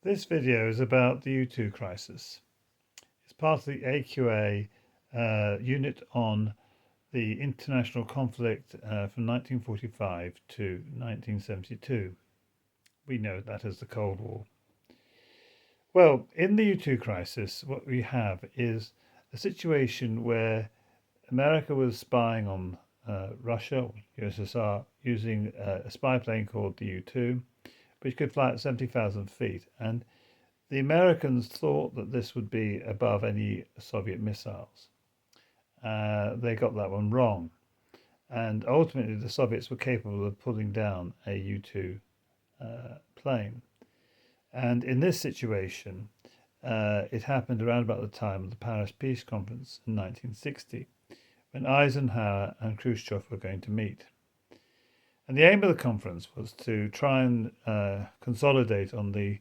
This video is about the U2 crisis. It's part of the AQA unit on the international conflict from 1945 to 1972. We know that as the Cold War. Well, in the U2 crisis, what we have is a situation where America was spying on Russia, or USSR, using a spy plane called the U2, which could fly at 70,000 feet. And the Americans thought that this would be above any Soviet missiles. They got that one wrong. And ultimately, the Soviets were capable of pulling down a U2 plane. And in this situation, it happened around about the time of the Paris Peace Conference in 1960, when Eisenhower and Khrushchev were going to meet. And the aim of the conference was to try and consolidate on the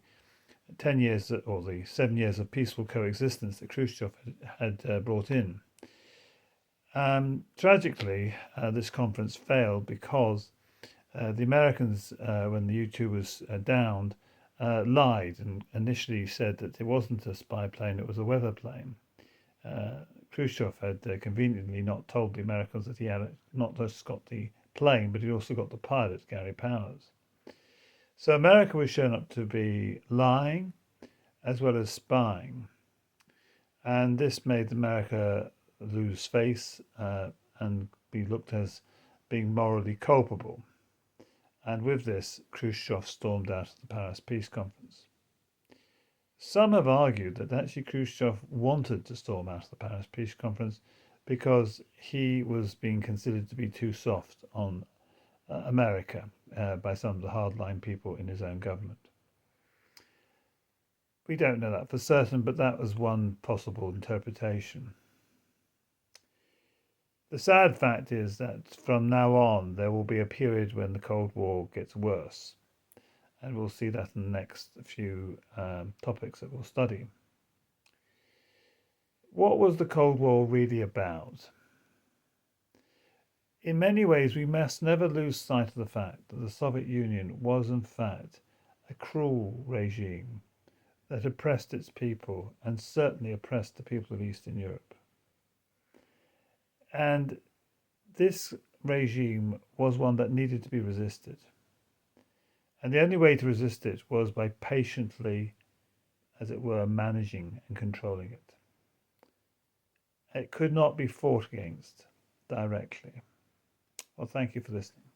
10 years or the 7 years of peaceful coexistence that Khrushchev had brought in. Tragically, this conference failed because the Americans, when the U2 was downed, lied and initially said that it wasn't a spy plane, it was a weather plane. Khrushchev had conveniently not told the Americans that he had not just got the plane, but he also got the pilot, Gary Powers. So America was shown up to be lying as well as spying. And this made America lose face and be looked as being morally culpable. And with this, Khrushchev stormed out of the Paris Peace Conference. Some have argued that actually Khrushchev wanted to storm out of the Paris Peace Conference because he was being considered to be too soft on America by some of the hardline people in his own government. We don't know that for certain, but that was one possible interpretation. The sad fact is that from now on, there will be a period when the Cold War gets worse. And we'll see that in the next few topics that we'll study. What was the Cold War really about? In many ways, we must never lose sight of the fact that the Soviet Union was, in fact, a cruel regime that oppressed its people and certainly oppressed the people of Eastern Europe. And this regime was one that needed to be resisted. And the only way to resist it was by patiently, as it were, managing and controlling it. It could not be fought against directly. Well, thank you for listening.